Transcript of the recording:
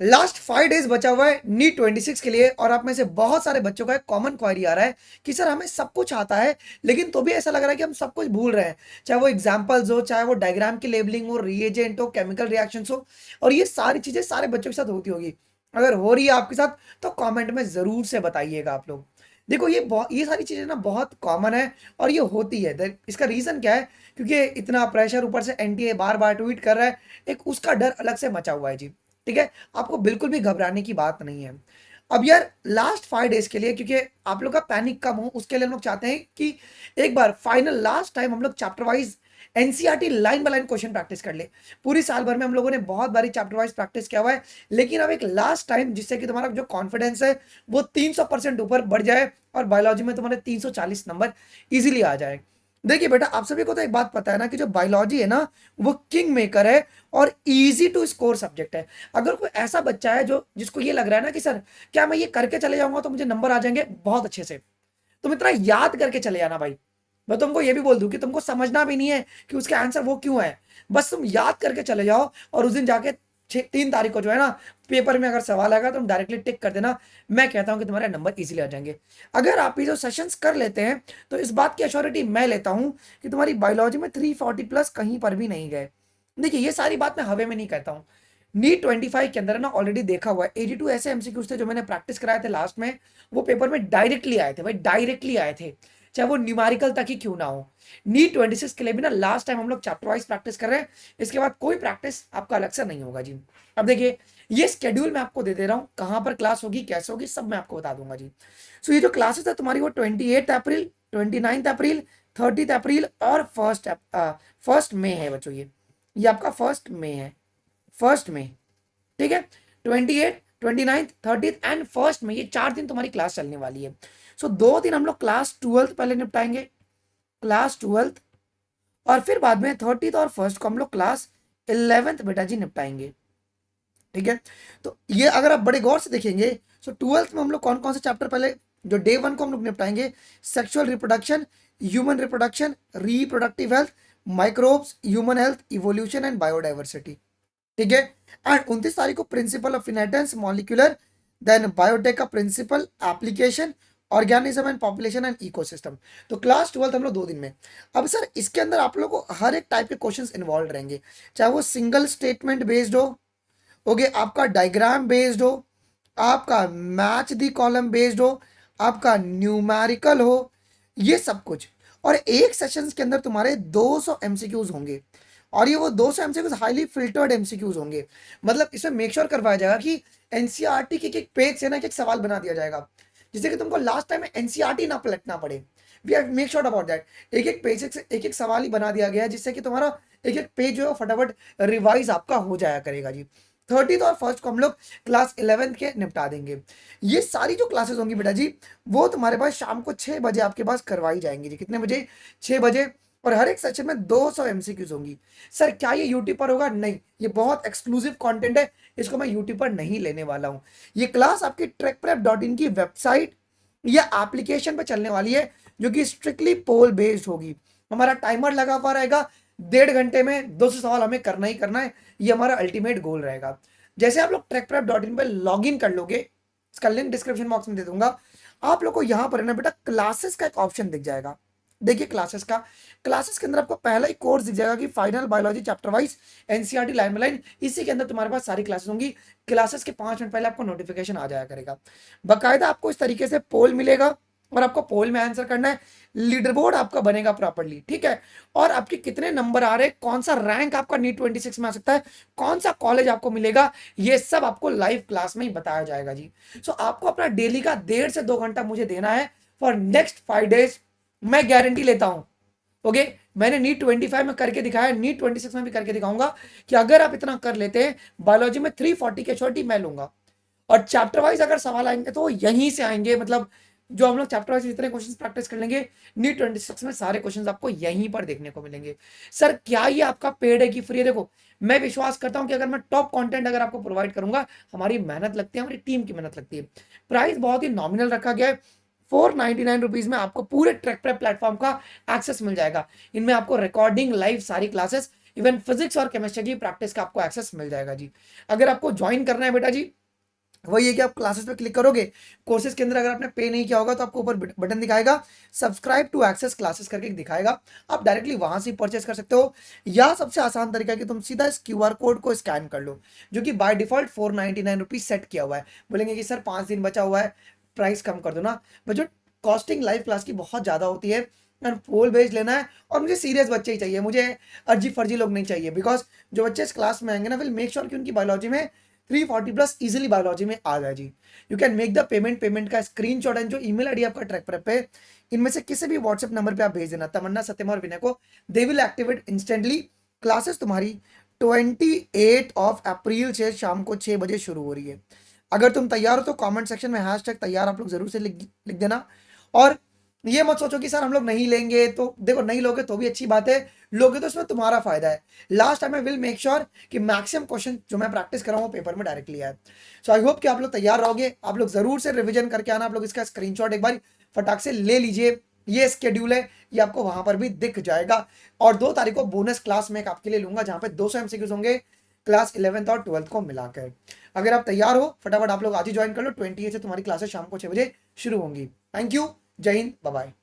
Last 5 days बचा हुआ है नीट 26 के लिए, और आप में से बहुत सारे बच्चों का एक कॉमन क्वेरी आ रहा है कि सर हमें सब कुछ आता है लेकिन तो भी ऐसा लग रहा है कि हम सब कुछ भूल रहे हैं, चाहे वो एग्जांपल्स हो, चाहे वो डायग्राम की लेबलिंग हो, रिएजेंट हो, केमिकल रिएक्शंस हो, और ये सारी चीजें सारे बच्चों के साथ होती होगी। अगर हो रही है आपके साथ तो कमेंट में जरूर से बताइएगा आप लोग। देखो ये सारी चीजें ना बहुत कॉमन है और ये होती है। इसका रीजन क्या है? क्योंकि इतना प्रेशर, ऊपर से एनटीए बार बार ट्वीट कर रहा है, एक उसका डर अलग से मचा हुआ है जी। ठीक है, आपको बिल्कुल भी घबराने की बात नहीं है। अब यार लास्ट 5 डेज के लिए, क्योंकि आप लोग का पैनिक कम हो उसके लिए हम लोग चाहते हैं कि एक बार फाइनल लास्ट टाइम हम लोग chapter wise NCERT line by line question practice कर ले। पूरी साल भर में हम लोगों ने बहुत बारी चैप्टर वाइज प्रैक्टिस किया हुआ है, लेकिन अब एक लास्ट टाइम जिससे कि तुम्हारा जो कॉन्फिडेंस है वो 300% ऊपर बढ़ जाए और बायोलॉजी में तुम्हारे 340 नंबर इजीली आ जाए। देखिए बेटा, आप सभी को तो एक बात पता है ना कि जो बायोलॉजी है ना वो किंग मेकर है और इजी टू स्कोर सब्जेक्ट है। अगर कोई ऐसा बच्चा है जो जिसको ये लग रहा है ना कि सर क्या मैं ये करके चले जाऊंगा तो मुझे नंबर आ जाएंगे बहुत अच्छे से, तुम इतना याद करके चले जाना भाई। मैं तुमको ये भी बोल दूं कि तुमको समझना भी नहीं है कि उसका आंसर वो क्यों है, बस तुम याद करके चले जाओ और उस दिन जाके 3 तारीख को जो है ना पेपर में अगर सवाल आएगा तो तुम डायरेक्टली टिक कर देना। मैं कहता हूं कि तुम्हारे नंबर इजीली आ जाएंगे। अगर आप ये जो सेशंस कर लेते हैं तो इस बात की अश्योरिटी मैं लेता हूं कि तुम्हारी बायोलॉजी में 340 प्लस कहीं पर भी नहीं गए। देखिए ये सारी बात मैं हवे में नहीं कहता हूँ। नीट 25 के अंदर ना ऑलरेडी देखा हुआ है 82 ऐसे एमसीक्यूज थे जो मैंने प्रैक्टिस कराए थे लास्ट में, वो पेपर में डायरेक्टली आए थे भाई, डायरेक्टली आए थे, चाहे वो न्यूमेरिकल तक ही क्यों ना हो। नीट 26 के लिए भी ना लास्ट टाइम हम लोग चैप्टर वाइज प्रैक्टिस कर रहे हैं, इसके बाद कोई प्रैक्टिस आपका अलग से नहीं होगा जी। अब देखिए ये स्केड्यूल मैं आपको दे दे रहा हूँ, कहाँ पर क्लास होगी कैसे होगी सब मैं आपको बता दूंगा जी। सो ये जो क्लासेस है तुम्हारी वो 28 अप्रैल, 29 अप्रैल, 30 अप्रैल और फर्स्ट मे है बच्चों। ये आपका फर्स्ट मे है, फर्स्ट में। ठीक है, 28, 29, 30 एंड फर्स्ट में, ये 4 दिन तुम्हारी क्लास चलने वाली है। सो 2 दिन हम लोग क्लास 12 पहले निपटाएंगे, क्लास 12, और फिर बाद में 30 और फर्स्ट को हम लोग क्लास 11 बेटा जी निपटाएंगे। ठीक है, तो ये अगर आप बड़े गौर से देखेंगे सो 12th में हम लोग कौन कौन से चैप्टर पहले जो डे 1 को हम लोग निपटाएंगे, sexual reproduction, human reproduction, reproductive health, microbes, human health, evolution and biodiversity. ठीक है, एंड 29 तारीख को principle of inheritance molecular, then biotech का principle, application, organism and population and ecosystem. तो क्लास 12 हम लोग 2 दिन में। अब सर इसके अंदर आप लोगों को हर एक टाइप के क्वेश्चंस इन्वॉल्व रहेंगे, चाहे वो सिंगल स्टेटमेंट बेस्ड हो, ओके, आपका डायग्राम बेस्ड हो, आपका मैच दी कॉलम बेस्ड हो, आपका न्यूमेरिकल हो, ये सब कुछ। और एक सेशन के अंदर तुम्हारे 200 एमसीक्यूज होंगे, और ये वो 200 एमसीक्यूज हाईली फिल्टर्ड एमसीक्यूज होंगे। मतलब इसमें मेक श्योर करवाया जाएगा कि एनसीईआरटी के एक पेज से ना एक सवाल बना दिया जाएगा, जिससे कि तुमको लास्ट टाइम में एनसीईआरटी ना पलटना पड़े। We have make sure about that. एक एक पेज से एक एक सवाल ही बना दिया गया है, जिससे कि तुम्हारा एक एक पेज जो है फटाफट रिवाइज आपका हो जाया करेगा जी। 30th और फर्स्ट को हम लोग क्लास 11 के निपटा देंगे। ये सारी जो क्लासेस होंगी बेटा जी वो तुम्हारे पास शाम को 6 बजे आपके पास करवाई जाएंगी जी। कितने बजे? 6 बजे। और हर एक सेक्शन में 200 एमसीक्यूज होंगी। सर क्या ये यूट्यूब पर होगा? नहीं, ये बहुत एक्सक्लूसिव कंटेंट है, इसको मैं यूट्यूब पर नहीं लेने वाला हूं। ये क्लास आपकी ट्रैकप्रेप.इन की वेबसाइट या एप्लीकेशन पर चलने वाली है, जो कि स्ट्रिक्टली पोल बेस्ड होगी। हमारा टाइमर लगा हुआ रहेगा, 1.5 घंटे में 200 सवाल हमें करना ही करना है, ये हमारा अल्टीमेट गोल रहेगा। जैसे आप लोग ट्रैकप्रेप.इन पर लॉग इन कर लोगे, इसका लिंक डिस्क्रिप्शन बॉक्स में दे दूंगा, आप लोग को यहां पर है ना बेटा क्लासेस का एक ऑप्शन दिख जाएगा। देखिए क्लासेस का, क्लासेस के अंदर आपको पहला ही कोर्स दिख जाएगा कि final biology chapter wise NCERT line by line, इसी के अंदर तुम्हारे पास सारी क्लासेस होंगी। क्लासेस के 5 मिनट पहले आपको नोटिफिकेशन आ जाया करेगा। बाकायदा आपको इस तरीके से पोल मिलेगा और आपको पोल में आंसर करना है। लीडर बोर्ड आपका बनेगा प्रॉपरली, ठीक है, और आपके कितने नंबर आ रहे हैं, कौन सा रैंक आपका नीट 26 में आ सकता है, कौन सा कॉलेज आपको मिलेगा, ये सब आपको लाइव क्लास में ही बताया जाएगा जी। सो आपको अपना डेली का 1.5 से 2 घंटा मुझे देना है फॉर नेक्स्ट 5 डेज। मैं गारंटी लेता हूं, ओके, मैंने नीट 25 में करके दिखाया, नीट 26 में भी करके दिखाऊंगा कि अगर आप इतना कर लेते हैं बायोलॉजी में 340 की छोटी मैं लूंगा। और चैप्टर वाइज अगर सवाल आएंगे तो यहीं से आएंगे, मतलब जो हम लोग चैप्टर वाइज जितने क्वेश्चंस प्रैक्टिस कर लेंगे नीट 26 में सारे क्वेश्चंस आपको यहीं पर देखने को मिलेंगे। सर क्या ये आपका पेड है कि फ्री है? देखो मैं विश्वास करता हूं कि अगर मैं टॉप कंटेंट अगर आपको प्रोवाइड करूंगा, हमारी मेहनत लगती है, हमारी टीम की मेहनत लगती है। प्राइस बहुत ही नॉमिनल रखा गया है, 499 रुपीज में आपको पूरे ट्रैक प्रेप प्लेटफॉर्म का एक्सेस मिल जाएगा। इनमें आपको रिकॉर्डिंग लाइव सारी क्लासेस इवन फिजिक्स और केमिस्ट्री की प्रैक्टिस का आपको एक्सेस मिल जाएगा जी। अगर आपको ज्वाइन करना है बेटा जी, वही है कि आप क्लासेस पे क्लिक करोगे, कोर्सेज के अंदर अगर आपने पे नहीं किया होगा तो आपको ऊपर बटन दिखाएगा सब्सक्राइब टू एक्सेस क्लासेस करके दिखाएगा, आप डायरेक्टली वहां से परचेस कर सकते हो। या सबसे आसान तरीका है कि तुम सीधा इस क्यूआर कोड को स्कैन कर लो, जो कि बाय डिफॉल्ट 499 रुपीज सेट किया हुआ है। बोलेंगे कि सर 5 दिन बचा हुआ है, प्राइस कम कर दो ना, बट कॉस्टिंग लाइव क्लास की बहुत ज़्यादा होती है, फुल बेच लेना है। और मुझे सीरियस बच्चे ही चाहिए, मुझे अर्जी फर्जी लोग नहीं चाहिए, बिकॉज जो बच्चे इस क्लास में आएंगे ना, विल मेक श्योर कि उनकी बायोलॉजी में 340 प्लस इजीली बायोलॉजी में आ जाए जी। You can make the payment का स्क्रीनशॉट एंड जो ईमेल आईडी आपका ट्रैक पर पे, इनमें से किसी भी व्हाट्सएप नंबर पे आप भेज देना, तमन्ना, सत्यम और विनय को, they will activate instantly. Classes तुम्हारी 28 अप्रैल से शाम को 6 बजे शुरू हो रही है। अगर तुम तैयार हो तो कमेंट सेक्शन में हैशटैग तैयार आप लोग जरूर से लिख देना। और ये मत सोचो कि सर हम लोग नहीं लेंगे, तो देखो नहीं लोगे तो भी अच्छी बात है, लोगे तो इसमें तुम्हारा फायदा है। Last time I will make sure कि मैक्सिमम क्वेश्चन जो मैं प्रैक्टिस कर रहा हूँ पेपर में डायरेक्टली आए। सो आई होप कि आप लोग तैयार रहोगे, आप लोग जरूर से रिवीजन करके आना। आप लोग इसका स्क्रीनशॉट एक बार फटाक से ले लीजिए, ये स्केड्यूल है, ये आपको वहां पर भी दिख जाएगा। और 2 तारीख को बोनस क्लास में एक आपके लिए लूंगा, जहां पे 200 एमसीक्यूज होंगे क्लास 11th और 12th को मिलाकर। अगर आप तैयार हो फटाफट आप लोग आज ही ज्वाइन कर लो, 28 से तुम्हारी क्लासेस शाम को 6 बजे शुरू होंगी। थैंक यू, जय हिंद, बाय बाय।